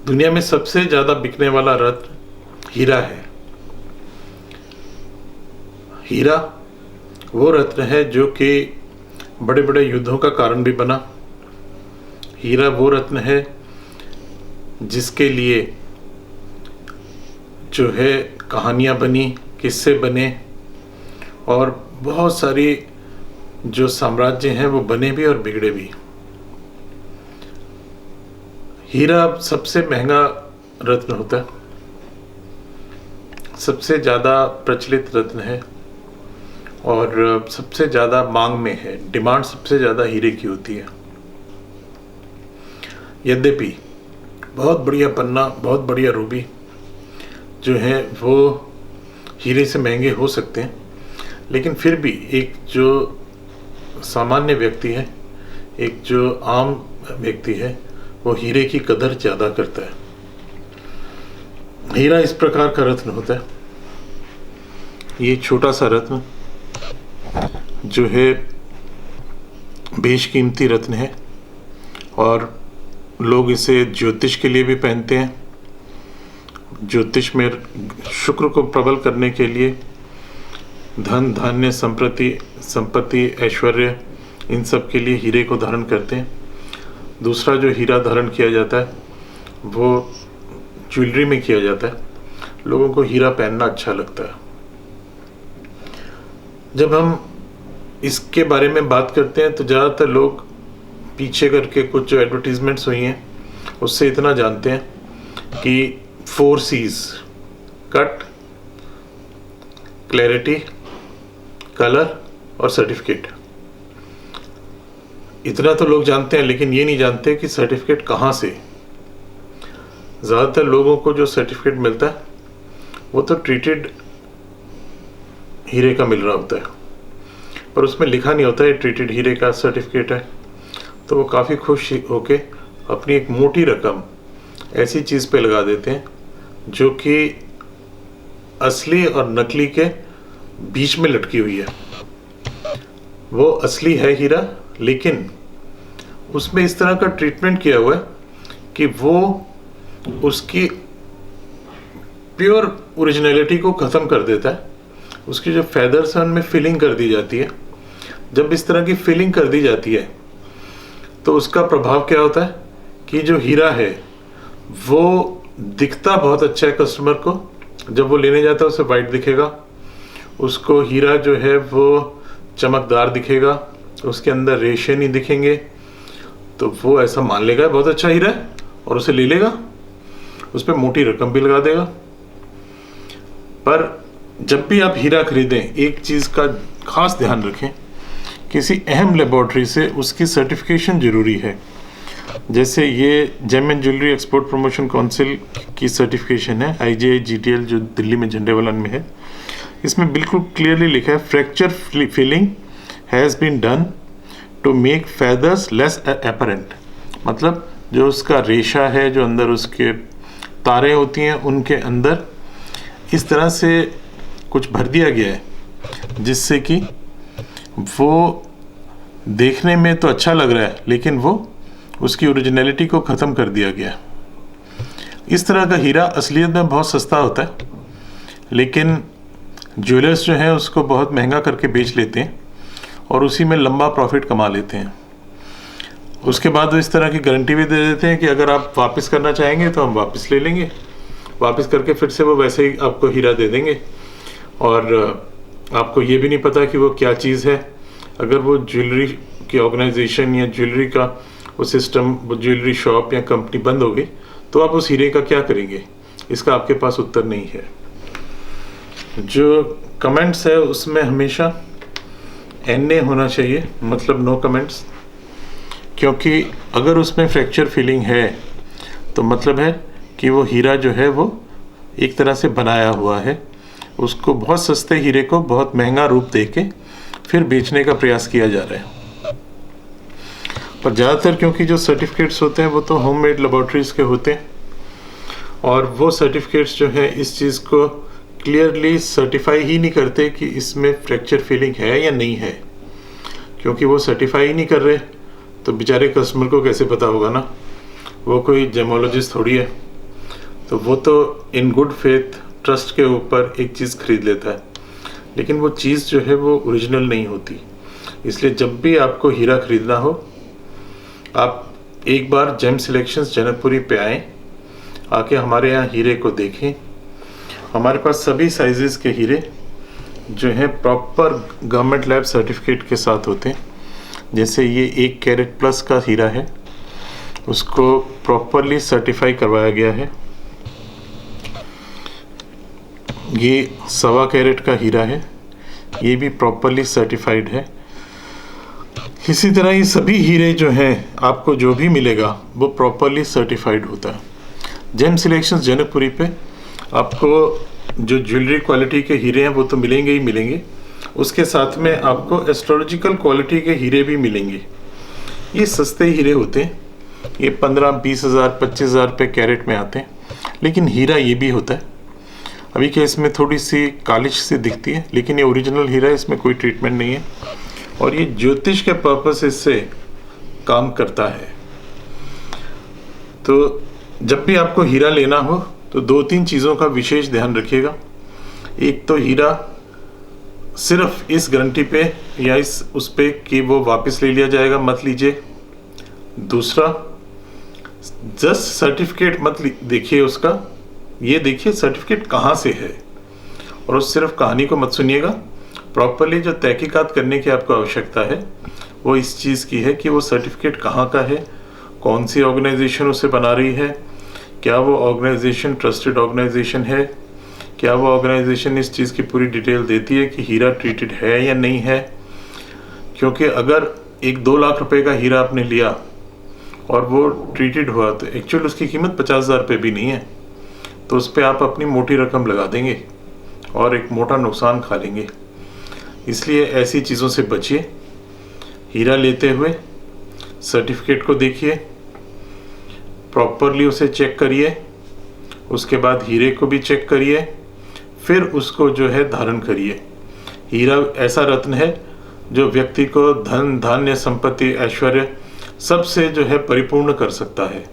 दुनिया में सबसे ज़्यादा बिकने वाला रत्न हीरा है। हीरा वो रत्न है जो कि बड़े बड़े युद्धों का कारण भी बना। हीरा वो रत्न है जिसके लिए जो है कहानियाँ बनी, किस्से बने और बहुत सारी जो साम्राज्य हैं वो बने भी और बिगड़े भी। हीरा सबसे महंगा रत्न होता है, सबसे ज़्यादा प्रचलित रत्न है और सबसे ज़्यादा मांग में है। डिमांड सबसे ज़्यादा हीरे की होती है। यद्यपि बहुत बढ़िया पन्ना, बहुत बढ़िया रूबी जो है वो हीरे से महंगे हो सकते हैं, लेकिन फिर भी एक जो सामान्य व्यक्ति है, एक जो आम व्यक्ति है, वो हीरे की कदर ज़्यादा करता है। हीरा इस प्रकार का रत्न होता है। ये छोटा सा रत्न जो है बेशकीमती रत्न है और लोग इसे ज्योतिष के लिए भी पहनते हैं। ज्योतिष में शुक्र को प्रबल करने के लिए धन, धान्य, संपत्ति, ऐश्वर्य, इन सब के लिए हीरे को धारण करते हैं। दूसरा जो हीरा धारण किया जाता है वो ज्वेलरी में किया जाता है। लोगों को हीरा पहनना अच्छा लगता है। जब हम इसके बारे में बात करते हैं तो ज़्यादातर लोग पीछे करके कुछ जो एडवर्टीजमेंट्स हुई हैं उससे इतना जानते हैं कि 4 C's कट, क्लैरिटी, कलर और सर्टिफिकेट। इतना तो लोग जानते हैं, लेकिन ये नहीं जानते कि सर्टिफिकेट कहाँ से। ज़्यादातर लोगों को जो सर्टिफिकेट मिलता है वो तो ट्रीटेड हीरे का मिल रहा होता है, पर उसमें लिखा नहीं होता है ट्रीटेड हीरे का सर्टिफिकेट है। तो वो काफ़ी खुश होके अपनी एक मोटी रकम ऐसी चीज़ पे लगा देते हैं जो कि असली और नकली के बीच में लटकी हुई है। वो असली है हीरा, लेकिन उसमें इस तरह का ट्रीटमेंट किया हुआ है कि वो उसकी प्योर ओरिजिनलिटी को ख़त्म कर देता है। उसकी जो फेदर्स हैं उनमें फिलिंग कर दी जाती है। जब इस तरह की फिलिंग कर दी जाती है तो उसका प्रभाव क्या होता है कि जो हीरा है वो दिखता बहुत अच्छा है कस्टमर को। जब वो लेने जाता है उसे वाइट दिखेगा, उसको हीरा जो है वो चमकदार दिखेगा, उसके अंदर रेशे नहीं दिखेंगे, तो वो ऐसा मान लेगा बहुत अच्छा हीरा है और उसे ले लेगा, उस पर मोटी रकम भी लगा देगा। पर जब भी आप हीरा खरीदें एक चीज़ का खास ध्यान रखें, किसी अहम लेबोरेटरी से उसकी सर्टिफिकेशन ज़रूरी है। जैसे ये gem and jewellery export promotion council की सर्टिफिकेशन है, IGI-GTL, जो दिल्ली में झंडेवालन में है। इसमें बिल्कुल क्लियरली लिखा है fracture filling has been done to make feathers less apparent. मतलब जो उसका रेशा है, जो अंदर उसके तारें होती हैं, उनके अंदर इस तरह से कुछ भर दिया गया है जिससे कि वो देखने में तो अच्छा लग रहा है, लेकिन वो उसकी ओरिजिनलिटी को ख़त्म कर दिया गया। इस तरह का हीरा असलियत में बहुत सस्ता होता है, लेकिन ज्वेलर्स जो हैं उसको बहुत महंगा करके बेच लेते हैं और उसी में लंबा प्रॉफिट कमा लेते हैं। उसके बाद वो इस तरह की गारंटी भी दे देते हैं कि अगर आप वापस करना चाहेंगे तो हम वापस ले लेंगे, वापस करके फिर से वो वैसे ही आपको हीरा दे देंगे और आपको ये भी नहीं पता कि वो क्या चीज़ है। अगर वो ज्वेलरी की ऑर्गेनाइजेशन या ज्वेलरी का वो सिस्टम, वो ज्वेलरी शॉप या कंपनी बंद हो गई तो आप उस हीरे का क्या करेंगे, इसका आपके पास उत्तर नहीं है। जो कमेंट्स है उसमें हमेशा NA होना चाहिए, मतलब नो कमेंट्स, क्योंकि अगर उसमें फ्रैक्चर फीलिंग है तो मतलब है कि वो हीरा जो है वो एक तरह से बनाया हुआ है। उसको बहुत सस्ते हीरे को बहुत महंगा रूप देके फिर बेचने का प्रयास किया जा रहा है। पर ज़्यादातर क्योंकि जो सर्टिफिकेट्स होते हैं वो तो होममेड लेबोरेटरीज़ के होते हैं और वो सर्टिफिकेट्स जो है इस चीज़ को क्लियरली सर्टिफाई ही नहीं करते कि इसमें फ्रैक्चर फीलिंग है या नहीं है। क्योंकि वो सर्टिफाई ही नहीं कर रहे तो बेचारे कस्टमर को कैसे पता होगा ना। वो कोई जेमोलॉजिस्ट थोड़ी है तो वो तो इन गुड फेथ ट्रस्ट के ऊपर एक चीज़ खरीद लेता है, लेकिन वो चीज़ जो है वो ओरिजिनल नहीं होती। इसलिए जब भी आपको हीरा खरीदना हो, आप एक बार जेम सिलेक्शंस जनकपुरी पे आएँ, आके हमारे यहाँ हीरे को देखें। हमारे पास सभी साइजेस के हीरे जो हैं प्रॉपर गवर्नमेंट लैब सर्टिफिकेट के साथ होते हैं। जैसे ये 1 कैरेट प्लस का हीरा है, उसको प्रॉपरली सर्टिफाई करवाया गया है। ये 1.25 कैरेट का हीरा है, ये भी प्रॉपरली सर्टिफाइड है। इसी तरह ये सभी हीरे जो हैं, आपको जो भी मिलेगा वो प्रॉपरली सर्टिफाइड होता है। जेम सिलेक्शंस जनकपुरी पे आपको जो ज्वेलरी क्वालिटी के हीरे हैं वो तो मिलेंगे ही मिलेंगे, उसके साथ में आपको एस्ट्रोलॉजिकल क्वालिटी के हीरे भी मिलेंगे। ये सस्ते हीरे होते हैं, ये 15-20 हज़ार 25 हज़ार रुपये कैरेट में आते हैं, लेकिन हीरा ये भी होता है। अभी के इसमें थोड़ी सी कालिश सी दिखती है, लेकिन ये ओरिजिनल हीरा है, इसमें कोई ट्रीटमेंट नहीं है और ये ज्योतिष के पर्पस से काम करता है। तो जब भी आपको हीरा लेना हो तो 2-3 चीज़ों का विशेष ध्यान रखिएगा। एक तो हीरा सिर्फ इस गारंटी पे या इस उस पे कि वो वापस ले लिया जाएगा मत लीजिए। दूसरा, जस्ट सर्टिफिकेट मत देखिए उसका, ये देखिए सर्टिफिकेट कहाँ से है, और उस सिर्फ कहानी को मत सुनिएगा। प्रॉपरली जो तहकीकात करने की आपको आवश्यकता है वो इस चीज़ की है कि वो सर्टिफिकेट कहाँ का है, कौन सी ऑर्गेनाइजेशन उसे बना रही है, क्या वो ऑर्गेनाइजेशन ट्रस्टेड ऑर्गेनाइजेशन है, क्या वो ऑर्गेनाइजेशन इस चीज़ की पूरी डिटेल देती है कि हीरा ट्रीटेड है या नहीं है। क्योंकि अगर 1-2 लाख रुपए का हीरा आपने लिया और वो ट्रीटेड हुआ तो एक्चुअल उसकी कीमत 50,000 रुपये भी नहीं है, तो उस पर आप अपनी मोटी रकम लगा देंगे और एक मोटा नुकसान खा लेंगे। इसलिए ऐसी चीज़ों से बचिए। हीरा लेते हुए सर्टिफिकेट को देखिए, प्रॉपरली उसे चेक करिए, उसके बाद हीरे को भी चेक करिए, फिर उसको जो है धारण करिए। हीरा ऐसा रत्न है जो व्यक्ति को धन धान्य संपत्ति ऐश्वर्य सबसे जो है परिपूर्ण कर सकता है,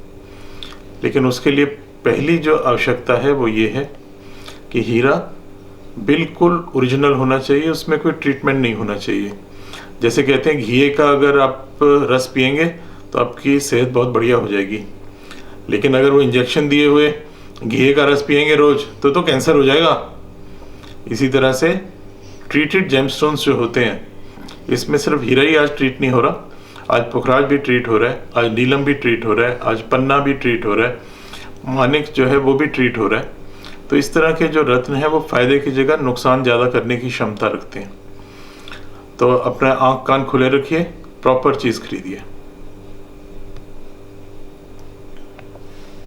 लेकिन उसके लिए पहली जो आवश्यकता है वो ये है कि हीरा बिल्कुल ओरिजिनल होना चाहिए, उसमें कोई ट्रीटमेंट नहीं होना चाहिए। जैसे कहते हैं घी का अगर आप रस पिएंगे तो आपकी सेहत बहुत बढ़िया हो जाएगी, लेकिन अगर वो इंजेक्शन दिए हुए घी का रस पिएंगे रोज तो कैंसर हो जाएगा। इसी तरह से ट्रीटेड जेमस्टोन्स जो होते हैं, इसमें सिर्फ हीरा ही आज ट्रीट नहीं हो रहा, आज पुखराज भी ट्रीट हो रहा है, आज नीलम भी ट्रीट हो रहा है, आज पन्ना भी ट्रीट हो रहा है, मानिक जो है वो भी ट्रीट हो रहा है। तो इस तरह के जो रत्न है वो फायदे की जगह नुकसान ज़्यादा करने की क्षमता रखते हैं। तो अपना आँख कान खुले रखिए, प्रॉपर चीज़ खरीदिए।